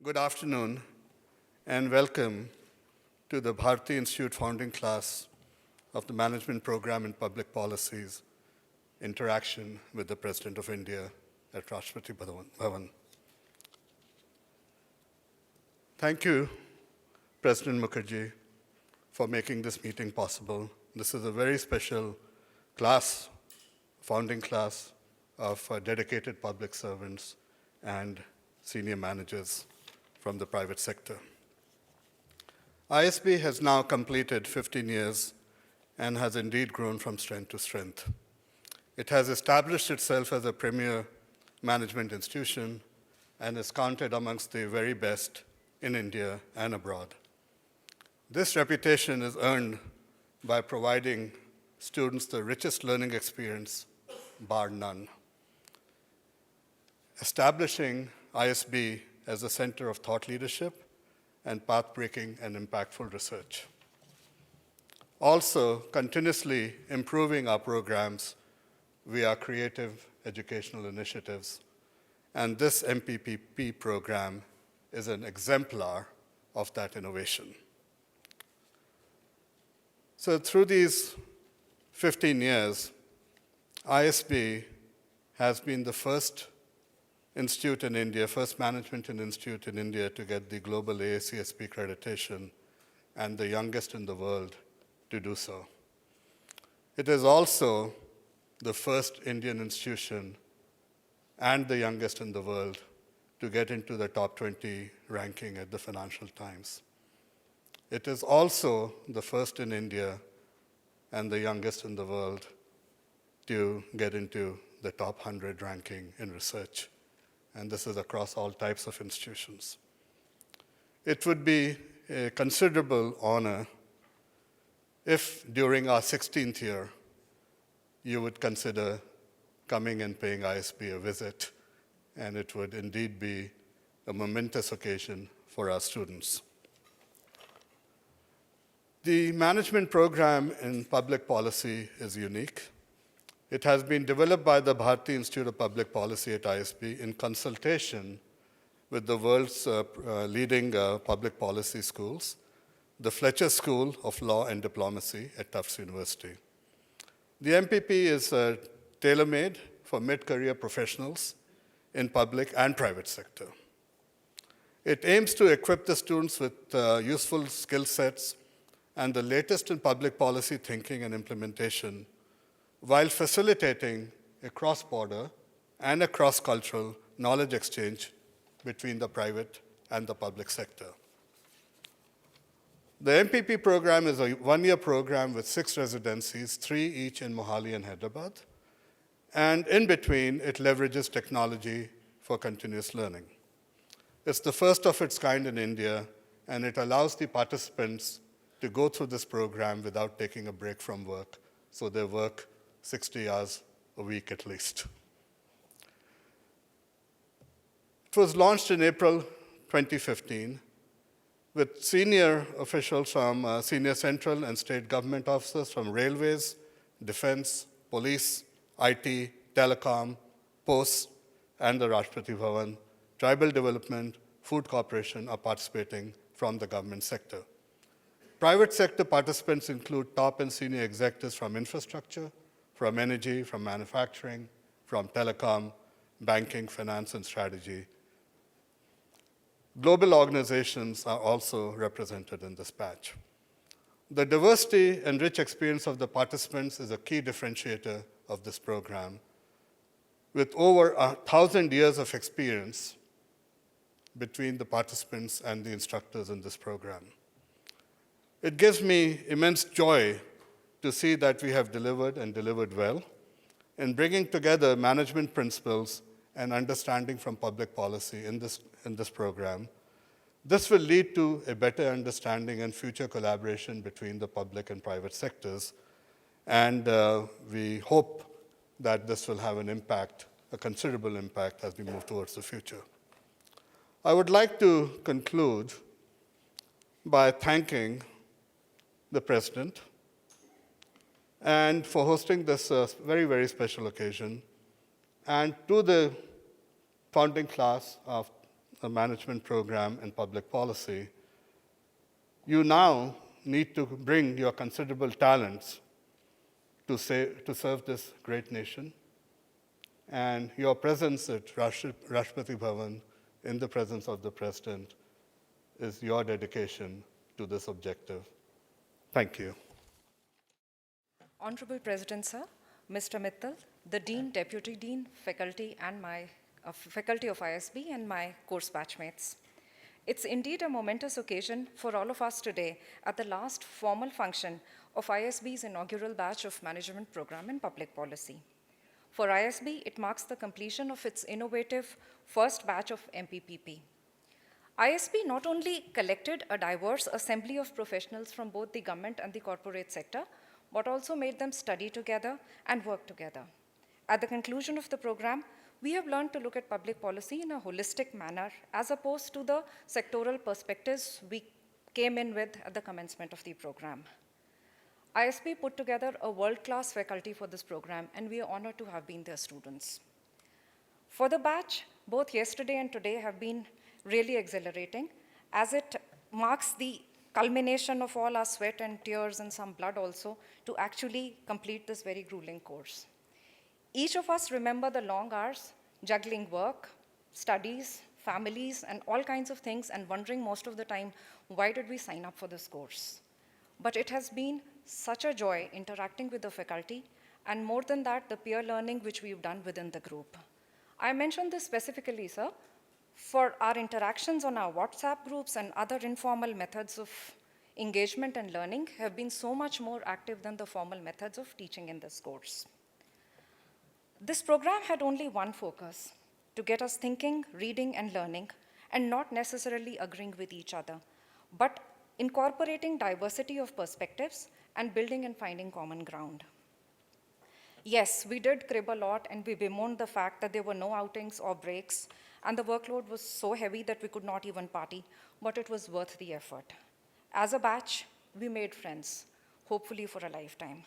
Good afternoon and welcome to the Bharati Institute founding class of the Management Program in Public Policies, Interaction with the President of India at Rashtrapati Bhavan. Thank you, President Mukherjee, for making this meeting possible. This is a very special class, founding class of dedicated public servants and senior managers from the private sector. ISB has now completed 15 years and has indeed grown from strength to strength. It has established itself as a premier management institution and is counted amongst the very best in India and abroad. This reputation is earned by providing students the richest learning experience, bar none. Establishing ISB as a center of thought leadership and path-breaking and impactful research. Also, continuously improving our programs via creative educational initiatives. And this MPPP program is an exemplar of that innovation. So through these 15 years, ISB has been the first institute in India, first management institute in India to get the global AACSP accreditation and the youngest in the world to do so. It is also the first Indian institution and the youngest in the world to get into the top 20 ranking at the Financial Times. It is also the first in India and the youngest in the world to get into the top 100 ranking in research. And this is across all types of institutions. It would be a considerable honor if during our 16th year, you would consider coming and paying ISB a visit, and it would indeed be a momentous occasion for our students. The management program in public policy is unique. It has been developed by the Bharati Institute of Public Policy at ISB in consultation with the world's leading public policy schools, the Fletcher School of Law and Diplomacy at Tufts University. The MPP is tailor-made for mid-career professionals in public and private sector. It aims to equip the students with useful skill sets and the latest in public policy thinking and implementation, while facilitating a cross-border and a cross-cultural knowledge exchange between the private and the public sector. The MPP program is a one-year program with 6 residencies, 3 each in Mohali and Hyderabad. And in between, it leverages technology for continuous learning. It's the first of its kind in India, and it allows the participants to go through this program without taking a break from work, so they work 60 hours a week at least. It was launched in April 2015 with senior officials from senior central and state government officers from railways, defense, police, IT, telecom, posts, and the Rashtrapati Bhavan. Tribal Development, Food Corporation are participating from the government sector. Private sector participants include top and senior executives from infrastructure, from energy, from manufacturing, from telecom, banking, finance, and strategy. Global organizations are also represented in this batch. The diversity and rich experience of the participants is a key differentiator of this program. With over 1,000 years of experience between the participants and the instructors in this program. It gives me immense joy to see that we have delivered and delivered well in bringing together management principles and understanding from public policy in this program. This will lead to a better understanding and future collaboration between the public and private sectors. And we hope that this will have an impact, a considerable impact as we move towards the future. I would like to conclude by thanking the President and for hosting this very, very special occasion, and to the founding class of a management program in public policy, you now need to bring your considerable talents to serve this great nation. And your presence at Rashtrapati Bhavan in the presence of the President is your dedication to this objective. Thank you. Honorable President, sir, Mr. Mittal, the Dean, Deputy Dean, faculty, and faculty of ISB, and my course batchmates. It's indeed a momentous occasion for all of us today at the last formal function of ISB's inaugural batch of management program in public policy. For ISB, it marks the completion of its innovative first batch of MPPP. ISB not only collected a diverse assembly of professionals from both the government and the corporate sector, but also made them study together and work together. At the conclusion of the program, we have learned to look at public policy in a holistic manner, as opposed to the sectoral perspectives we came in with at the commencement of the program. ISB put together a world-class faculty for this program, and we are honored to have been their students. For the batch, both yesterday and today have been really exhilarating, as it marks the culmination of all our sweat and tears and some blood also to actually complete this very grueling course. Each of us remember the long hours, juggling work, studies, families, and all kinds of things, and wondering most of the time, why did we sign up for this course? But it has been such a joy interacting with the faculty, and more than that, the peer learning which we've done within the group. I mentioned this specifically, sir, for our interactions on our WhatsApp groups and other informal methods of engagement and learning have been so much more active than the formal methods of teaching in this course. This program had only one focus: to get us thinking, reading, and learning, and not necessarily agreeing with each other, but incorporating diversity of perspectives and building and finding common ground. Yes, we did crib a lot, and we bemoaned the fact that there were no outings or breaks, and the workload was so heavy that we could not even party, but it was worth the effort. As a batch, we made friends, hopefully for a lifetime.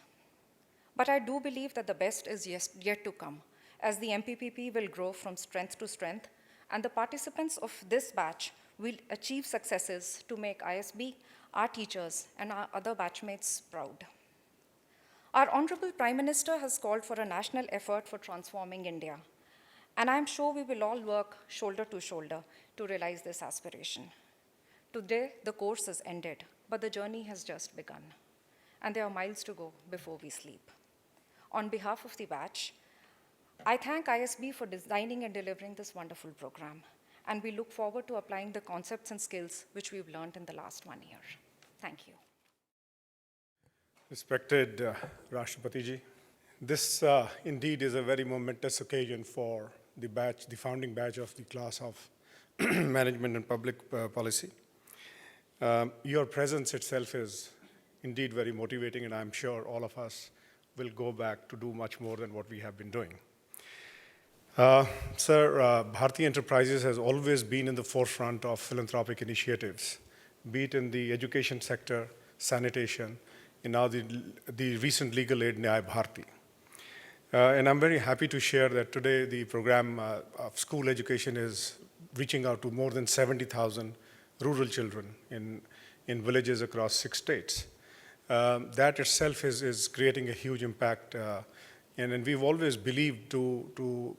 But I do believe that the best is yet to come, as the MPPP will grow from strength to strength, and the participants of this batch will achieve successes to make ISB, our teachers, and our other batchmates proud. Our Honorable Prime Minister has called for a national effort for transforming India, and I'm sure we will all work shoulder to shoulder to realize this aspiration. Today, the course has ended, but the journey has just begun, and there are miles to go before we sleep. On behalf of the batch, I thank ISB for designing and delivering this wonderful program, and we look forward to applying the concepts and skills which we've learned in the last 1 year. Thank you. Respected Rashtrapati Ji, this indeed is a very momentous occasion for the batch, the founding batch of the class of Management and Public Policy. Your presence itself is indeed very motivating, and I'm sure all of us will go back to do much more than what we have been doing. Sir, Bharti Enterprises has always been in the forefront of philanthropic initiatives, be it in the education sector, sanitation, and now the recent legal aid Nyaya Bharti. And I'm very happy to share that today the program of school education is reaching out to more than 70,000 rural children in villages across 6 states. That itself is creating a huge impact, and we've always believed to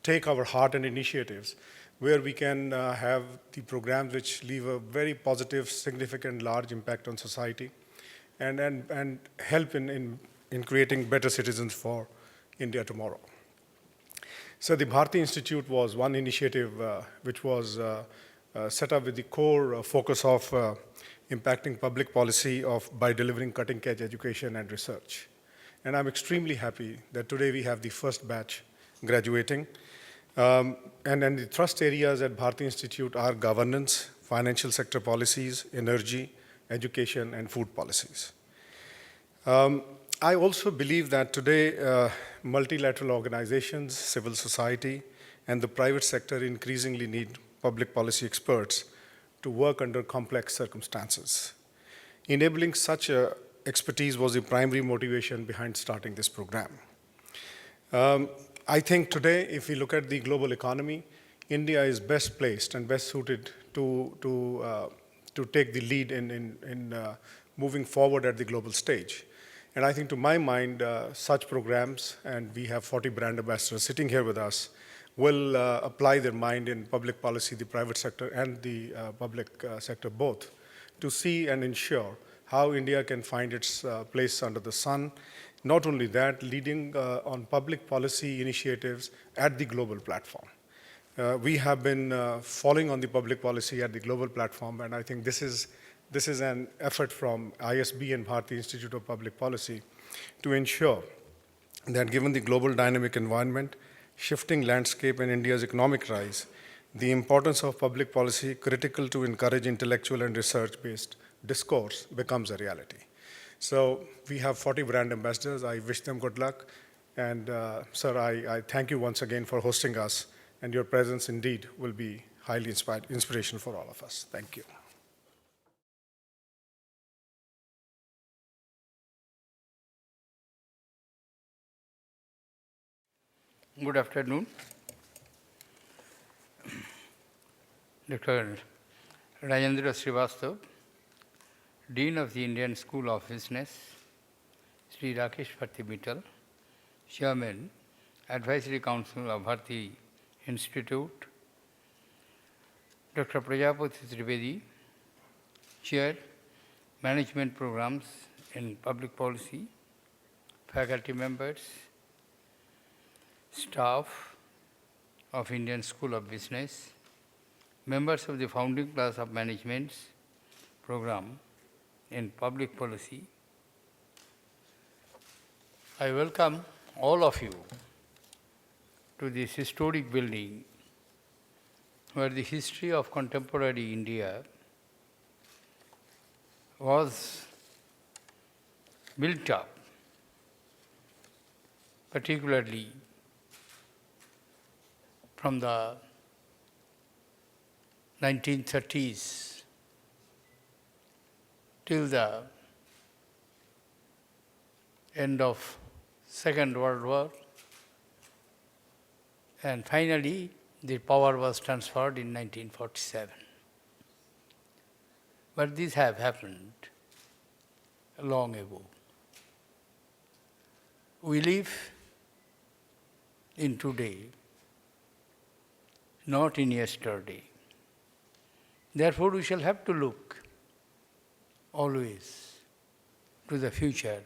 take our heart and initiatives where we can have the programs which leave a very positive, significant, large impact on society and help in creating better citizens for India tomorrow. So the Bharti Institute was one initiative which was set up with the core focus of impacting public policy by delivering cutting-edge education and research. And I'm extremely happy that today we have the first batch graduating. And the thrust areas at Bharti Institute are governance, financial sector policies, energy, education, and food policies. I also believe that today multilateral organizations, civil society, and the private sector increasingly need public policy experts to work under complex circumstances. Enabling such expertise was the primary motivation behind starting this program. I think today, if we look at the global economy, India is best placed and best suited to take the lead in moving forward at the global stage. And I think to my mind, such programs, and we have 40 brand ambassadors sitting here with us, will apply their mind in public policy, the private sector and the public sector both, to see and ensure how India can find its place under the sun. Not only that, leading on public policy initiatives at the global platform. We have been following on the public policy at the global platform, and I think this is an effort from ISB and Bharati Institute of Public Policy to ensure that given the global dynamic environment, shifting landscape and India's economic rise, the importance of public policy critical to encourage intellectual and research-based discourse becomes a reality. So we have 40 brand ambassadors. I wish them good luck. And sir, I thank you once again for hosting us, and your presence indeed will be highly inspirational for all of us. Thank you. Good afternoon. Dr. Rajendra Srivastav, Dean of the Indian School of Business, Sri Rakesh Bharti Mittal, Chairman, Advisory Council of Bharati Institute, Dr. Prajapati Trivedi, Chair, Management Programs in Public Policy, faculty members, staff of Indian School of Business, members of the founding class of Management Program in Public Policy. I welcome all of you to this historic building where the history of contemporary India was built up, particularly from the 1930s till the end of Second World War, and finally the power was transferred in 1947. But these have happened long ago. We live in today, not in yesterday. Therefore, we shall have to look always to the future,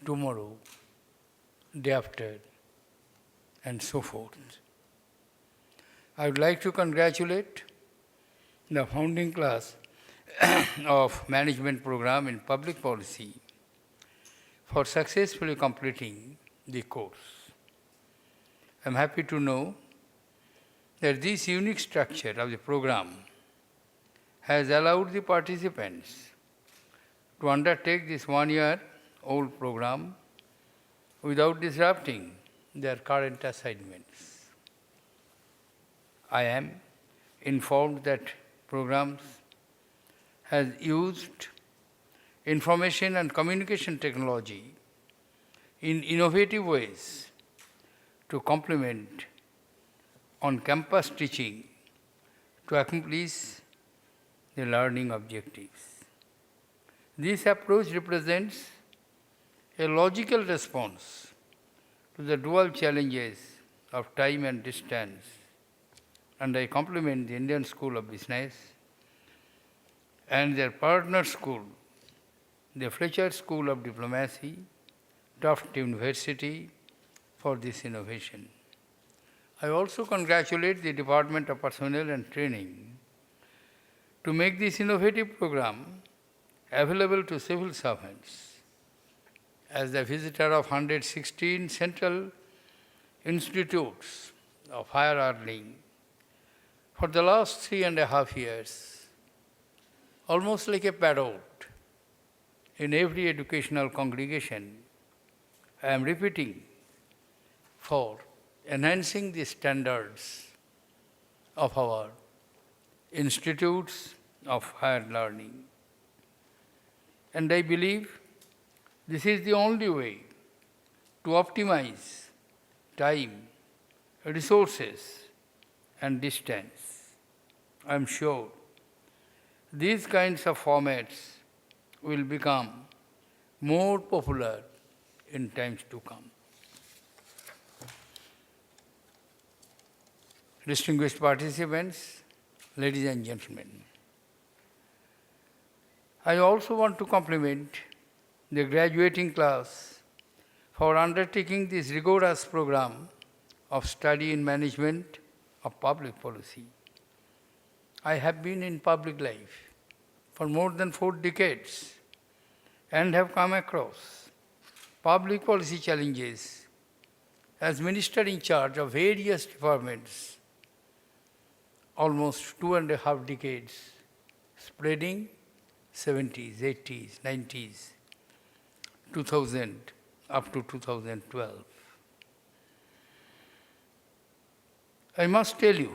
tomorrow, day after, and so forth. I would like to congratulate the founding class of Management Program in Public Policy for successfully completing the course. I am happy to know that this unique structure of the program has allowed the participants to undertake this one-year-old program without disrupting their current assignments. I am informed that programs has used information and communication technology in innovative ways to complement on-campus teaching to accomplish the learning objectives. This approach represents a logical response to the dual challenges of time and distance, and I compliment the Indian School of Business and their partner school, the Fletcher School of Diplomacy, Tufts University, for this innovation. I also congratulate the Department of Personnel and Training to make this innovative program available to civil servants. As the visitor of 116 central institutes of higher learning for the last 3.5 years, almost like a parrot in every educational congregation, I am repeating for enhancing the standards of our institutes of higher learning. And I believe this is the only way to optimize time, resources, and distance. I am sure these kinds of formats will become more popular in times to come. Distinguished participants, ladies and gentlemen, I also want to compliment the graduating class for undertaking this rigorous program of study in management of public policy. I have been in public life for more than 4 decades and have come across public policy challenges as minister in charge of various departments, almost 2.5 decades, spreading 70s, 80s, 90s, 2000 up to 2012. I must tell you,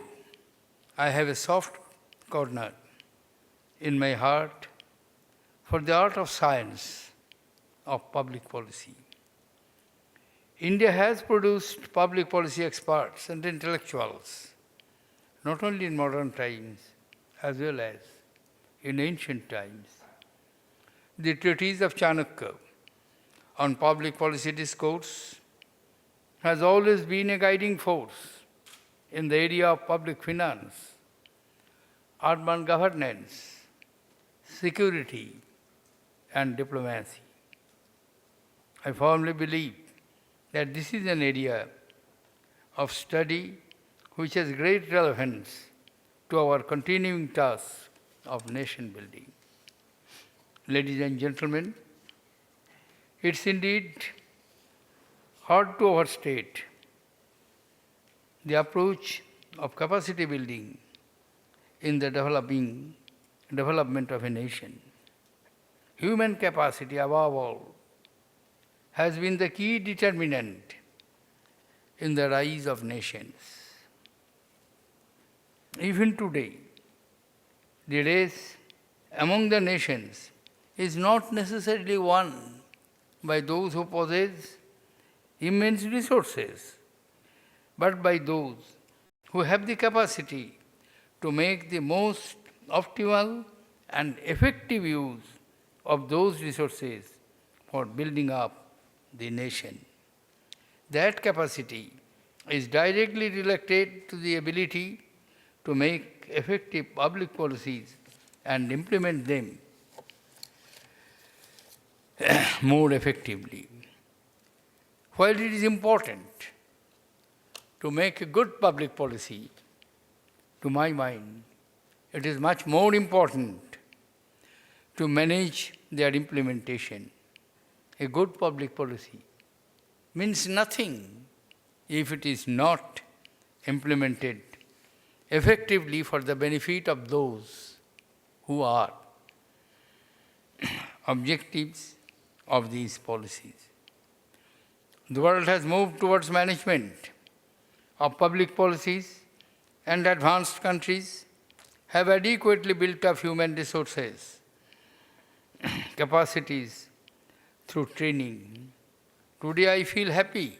I have a soft corner in my heart for the art of science of public policy. India has produced public policy experts and intellectuals, not only in modern times, as well as in ancient times. The treatise of Chanakya on public policy discourse has always been a guiding force in the area of public finance, urban governance, security, and diplomacy. I firmly believe that this is an area of study which has great relevance to our continuing task of nation building. Ladies and gentlemen, it's indeed hard to overstate the approach of capacity building in the development of a nation. Human capacity, above all, has been the key determinant in the rise of nations. Even today, the race among the nations is not necessarily won by those who possess immense resources, but by those who have the capacity to make the most optimal and effective use of those resources for building up the nation. That capacity is directly related to the ability to make effective public policies and implement them more effectively. While it is important to make a good public policy, to my mind, it is much more important to manage their implementation. A good public policy means nothing if it is not implemented effectively for the benefit of those who are objectives of these policies. The world has moved towards management of public policies, and advanced countries have adequately built up human resources, capacities through training. Today I feel happy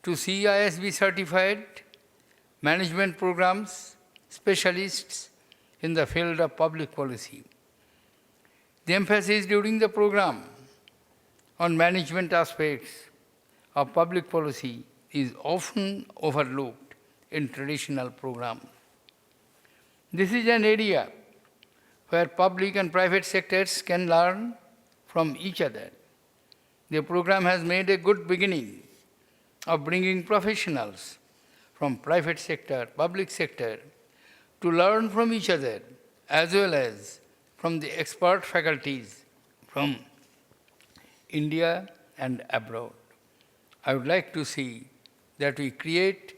to see ISB certified management programs, specialists in the field of public policy. The emphasis during the program on management aspects of public policy is often overlooked in traditional programs. This is an area where public and private sectors can learn from each other. The program has made a good beginning of bringing professionals from private sector, public sector, to learn from each other, as well as from the expert faculties from India and abroad. I would like to see that we create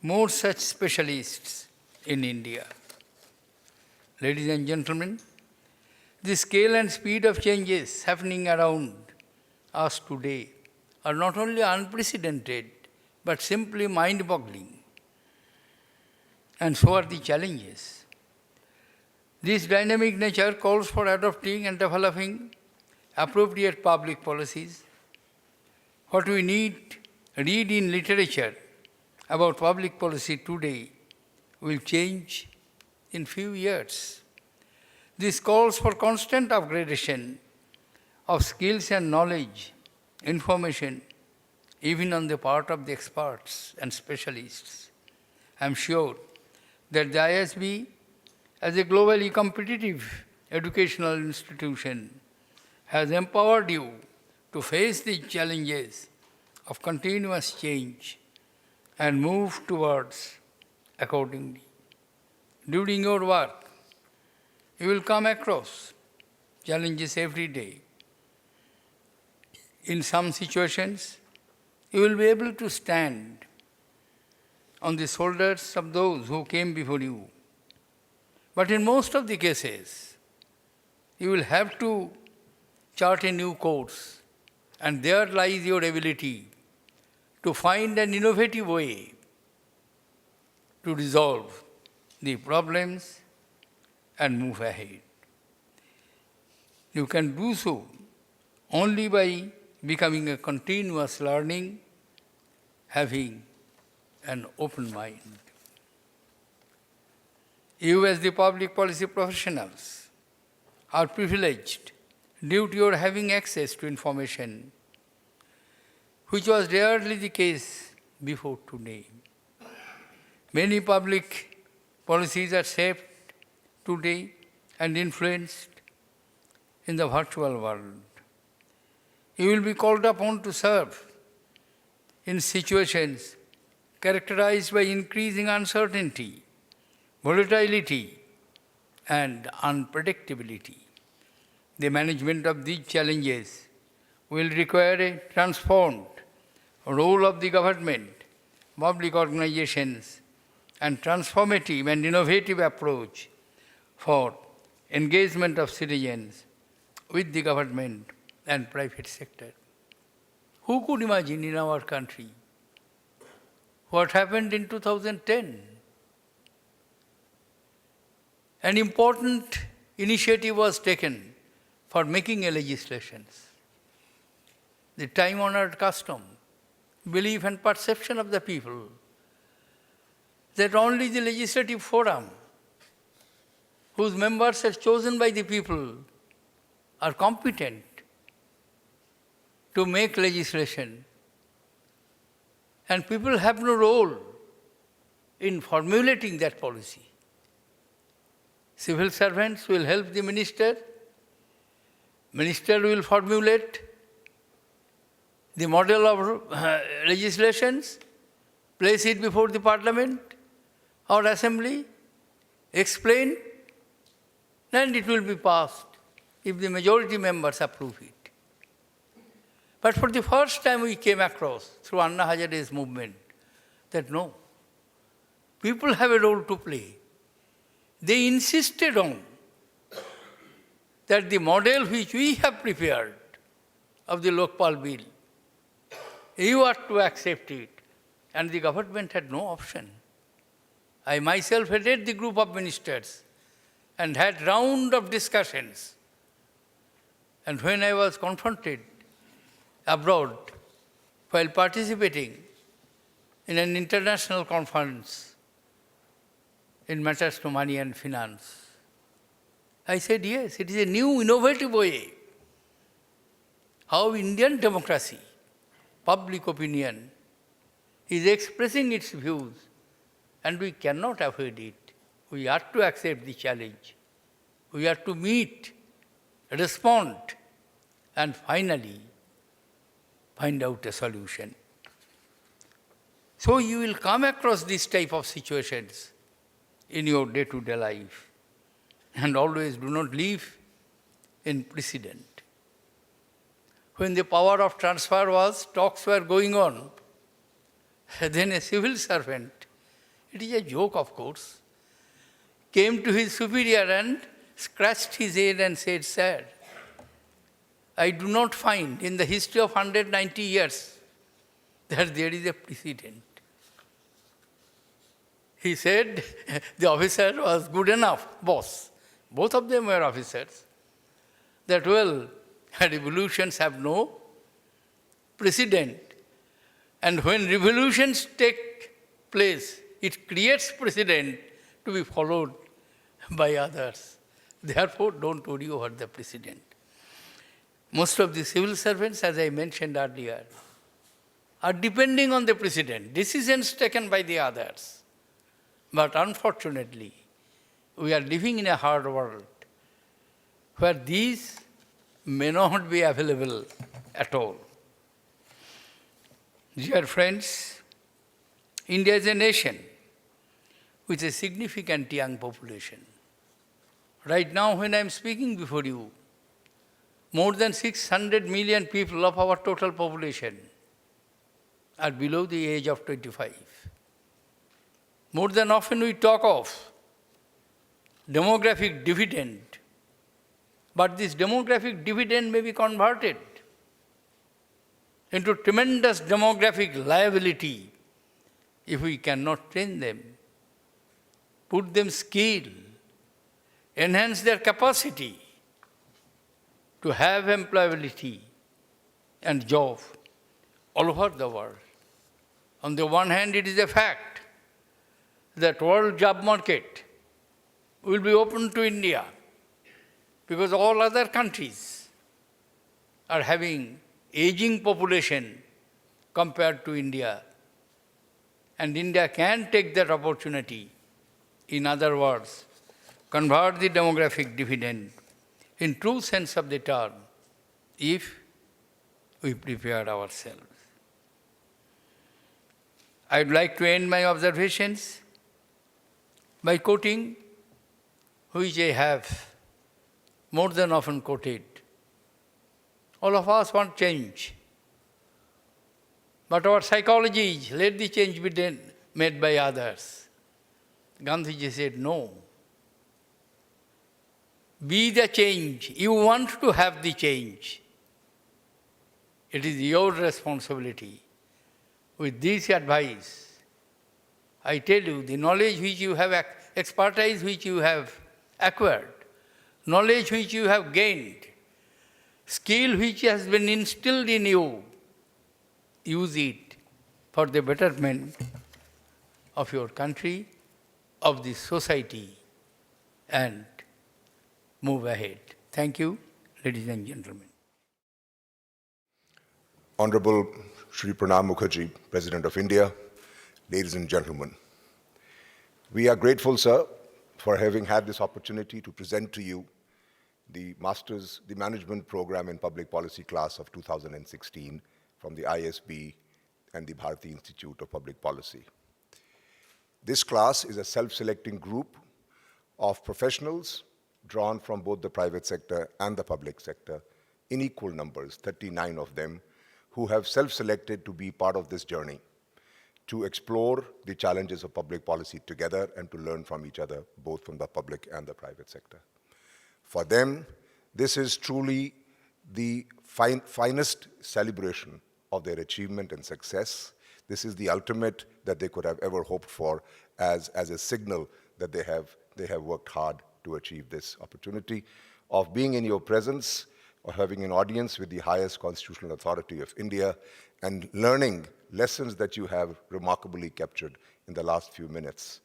more such specialists in India. Ladies and gentlemen, the scale and speed of changes happening around us today are not only unprecedented, but simply mind-boggling. And so are the challenges. This dynamic nature calls for adopting and developing appropriate public policies. What we read in literature about public policy today will change in few years. This calls for constant upgradation of skills and knowledge, information, even on the part of the experts and specialists. I am sure that the ISB, as a globally competitive educational institution, has empowered you to face the challenges of continuous change and move towards accordingly. During your work, you will come across challenges every day. In some situations, you will be able to stand on the shoulders of those who came before you. But in most of the cases, you will have to chart a new course, and there lies your ability to find an innovative way to resolve the problems and move ahead. You can do so only by becoming a continuous learning, having an open mind. You as the public policy professionals are privileged due to your having access to information, which was rarely the case before today. Many public policies are shaped today and influenced in the virtual world. You will be called upon to serve in situations characterized by increasing uncertainty, volatility, and unpredictability. The management of these challenges will require a transformed role of the government, public organizations, and transformative and innovative approach for engagement of citizens with the government and private sector. Who could imagine in our country what happened in 2010? An important initiative was taken for making a legislations. The time-honored custom, belief and perception of the people that only the legislative forum, whose members are chosen by the people, are competent to make legislation. And people have no role in formulating that policy. Civil servants will help the minister. Minister will formulate the model of legislations, place it before the parliament or assembly, explain, and it will be passed if the majority members approve it. But for the first time we came across, through Anna Hazare's movement, that no, people have a role to play. They insisted on that the model which we have prepared of the Lokpal bill, you are to accept it, and the government had no option. I myself headed the group of ministers and had round of discussions. And when I was confronted abroad while participating in an international conference in matters to money and finance, I said, yes, it is a new, innovative way how Indian democracy, public opinion, is expressing its views, and we cannot avoid it. We are to accept the challenge. We are to meet, respond, and finally find out a solution. So you will come across this type of situations in your day-to-day life, and always do not live in precedent. When the power of transfer was, talks were going on, then a civil servant, it is a joke of course, came to his superior and scratched his head and said, sir, I do not find in the history of 190 years that there is a precedent. He said the officer was good enough, boss. Both of them were officers. That, well, revolutions have no precedent. And when revolutions take place, it creates precedent to be followed by others. Therefore, don't worry over the precedent. Most of the civil servants, as I mentioned earlier, are depending on the precedent, decisions taken by the others. But unfortunately, we are living in a hard world where these may not be available at all. Dear friends, India is a nation with a significant young population. Right now, when I am speaking before you, more than 600 million people of our total population are below the age of 25. More than often we talk of demographic dividend, but this demographic dividend may be converted into tremendous demographic liability if we cannot train them, put them skill, enhance their capacity to have employability and job all over the world. On the one hand, it is a fact that world job market will be open to India because all other countries are having aging population compared to India. And India can take that opportunity. In other words, convert the demographic dividend in true sense of the term if we prepare ourselves. I would like to end my observations by quoting which I have more than often quoted. All of us want change. But our psychology is, let the change be made by others. Gandhiji said, no. Be the change. You want to have the change. It is your responsibility. With this advice, I tell you, the knowledge which you have, expertise which you have acquired, knowledge which you have gained, skill which has been instilled in you, use it for the betterment of your country, of the society, and move ahead. Thank you, ladies and gentlemen. Honorable Shri Pranab Mukherjee, President of India, ladies and gentlemen, we are grateful, sir, for having had this opportunity to present to you the Management Program in Public Policy class of 2016 from the ISB and the Bharati Institute of Public Policy. This class is a self-selecting group of professionals drawn from both the private sector and the public sector in equal numbers, 39 of them, who have self-selected to be part of this journey, to explore the challenges of public policy together and to learn from each other, both from the public and the private sector. For them, this is truly the finest celebration of their achievement and success. This is the ultimate that they could have ever hoped for as a signal that they have worked hard to achieve this opportunity of being in your presence, or having an audience with the highest constitutional authority of India, and learning lessons that you have remarkably captured in the last few minutes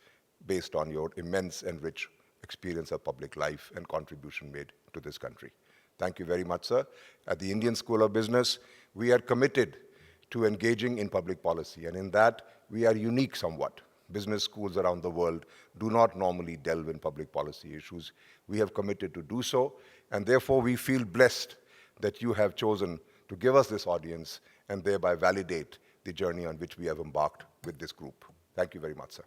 based on your immense and rich experience of public life and contribution made to this country. Thank you very much, sir. At the Indian School of Business, we are committed to engaging in public policy, and in that, we are unique somewhat. Business schools around the world do not normally delve in public policy issues. We have committed to do so, and therefore we feel blessed that you have chosen to give us this audience and thereby validate the journey on which we have embarked with this group. Thank you very much, sir.